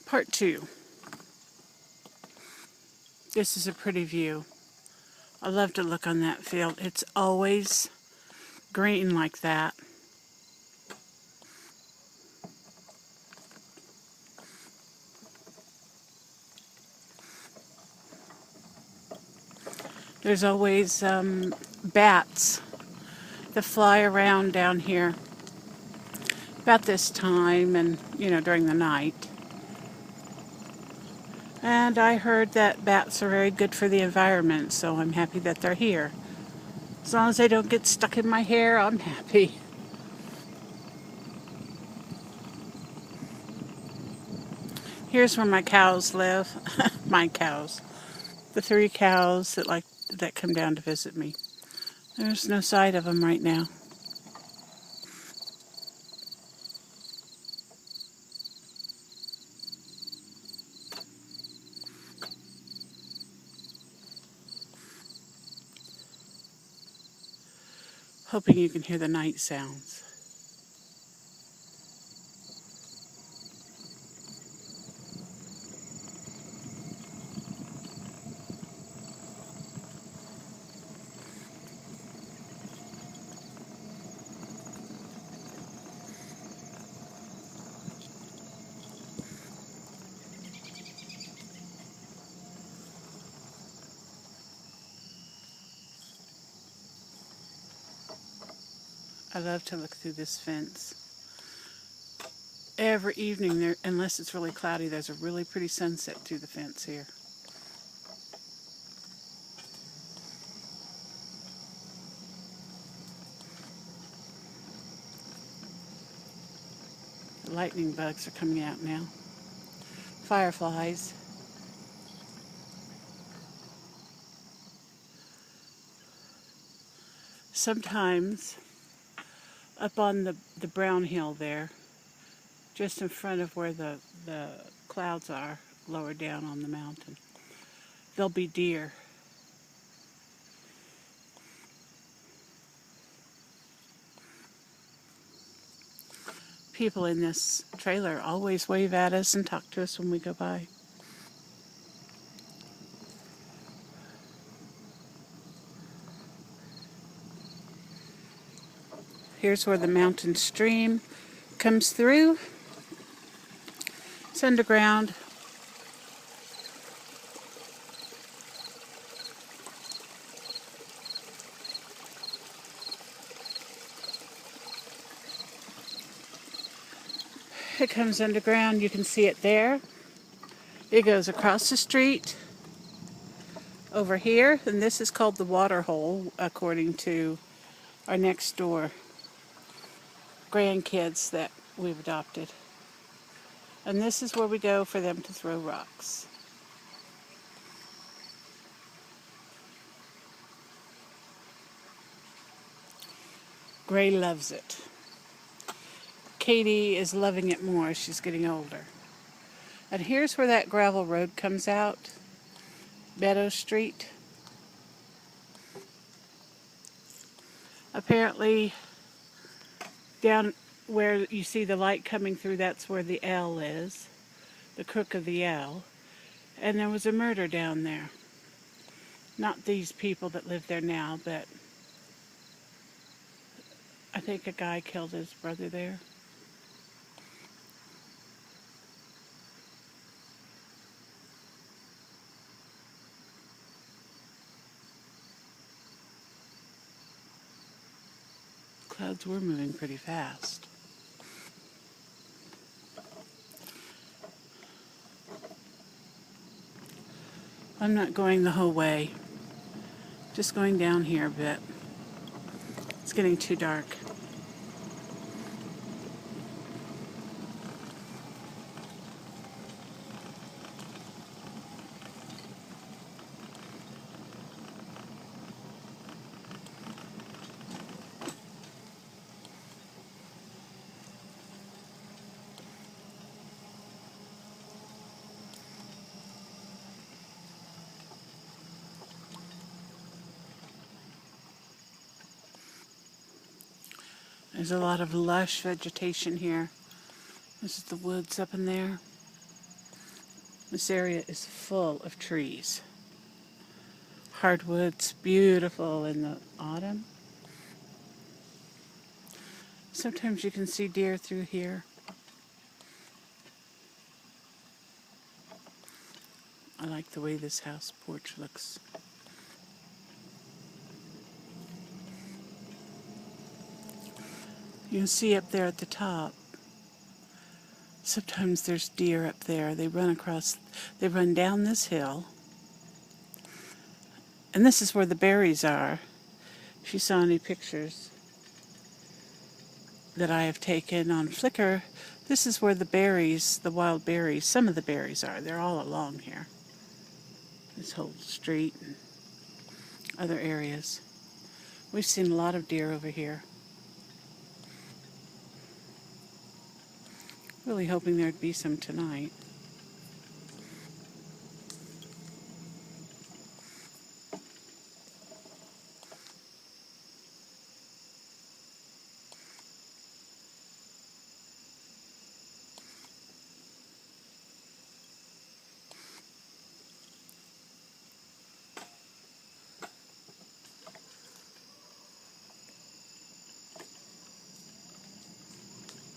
Part 2. This is a pretty view. I love to look on that field. It's always green like that. There's always bats that fly around down here about this time and, during the night. And I heard that bats are very good for the environment, so I'm happy that they're here. As long as they don't get stuck in my hair, I'm happy. Here's where my cows live. My cows. The 3 cows that come down to visit me. There's no sight of them right now. Hoping you can hear the night sounds. I love to look through this fence. Every evening, there, unless it's really cloudy, there's a really pretty sunset through the fence here. The lightning bugs are coming out now. Fireflies. Sometimes up on the brown hill there, just in front of where the clouds are, lower down on the mountain, there'll be deer. People in this trailer always wave at us and talk to us when we go by. Here's where the mountain stream comes through. It's underground. It comes underground. You can see it there. It goes across the street over here, and this is called the water hole, according to our next door grandkids that we've adopted. And this is where we go for them to throw rocks. Gray loves it. Katie is loving it more as she's getting older. And here's where that gravel road comes out, Meadow Street. Apparently, down where you see the light coming through, that's where the L is, the crook of the L. And there was a murder down there. Not these people that live there now, but I think a guy killed his brother there. Clouds were moving pretty fast. I'm not going the whole way. Just going down here a bit. It's getting too dark. There's a lot of lush vegetation here. This is the woods up in there. This area is full of trees. Hardwoods, beautiful in the autumn. Sometimes you can see deer through here. I like the way this house porch looks. You can see up there at the top, sometimes there's deer up there. They run down this hill. And this is where the berries are. If you saw any pictures that I have taken on Flickr, this is where the berries, the wild berries, some of the berries are. They're all along here. This whole street and other areas. We've seen a lot of deer over here. Really hoping there'd be some tonight.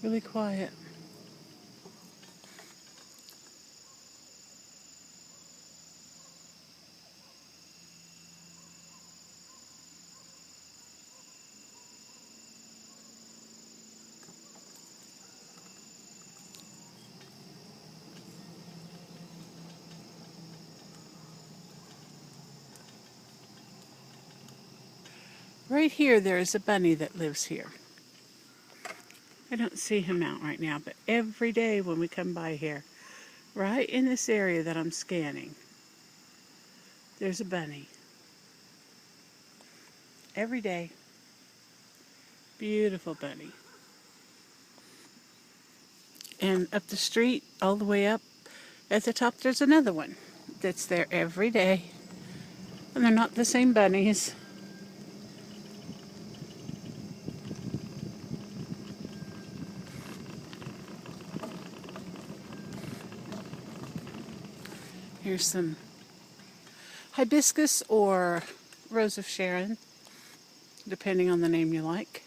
Really quiet. Right here, there is a bunny that lives here. I don't see him out right now, but every day when we come by here, right in this area that I'm scanning, there's a bunny. Every day. Beautiful bunny. And up the street, all the way up at the top, there's another one that's there every day. And they're not the same bunnies. Here's some hibiscus or rose of Sharon, depending on the name you like.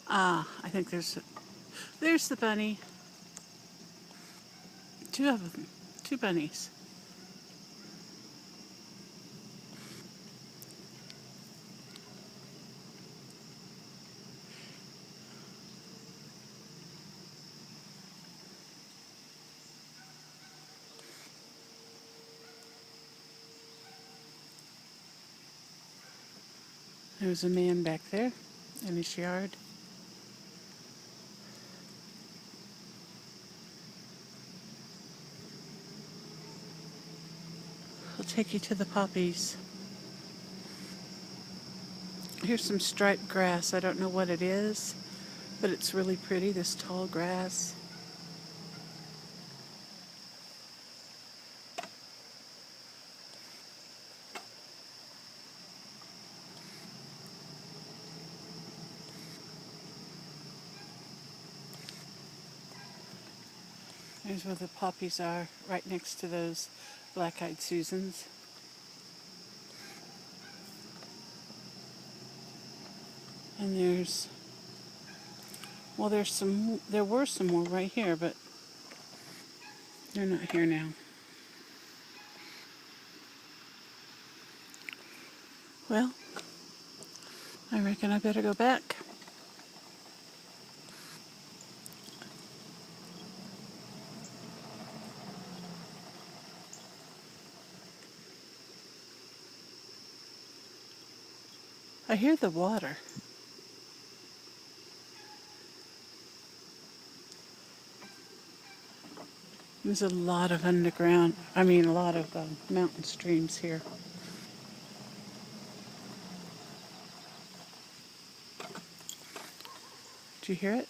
I think there's the bunny. Two of them, two bunnies. There's a man back there in his yard. I'll take you to the poppies. Here's some striped grass. I don't know what it is, but it's really pretty, this tall grass. There's where the poppies are, right next to those black-eyed Susans. And there were some more right here, but they're not here now. Well, I reckon I better go back. I hear the water. There's a lot of a lot of mountain streams here. Did you hear it?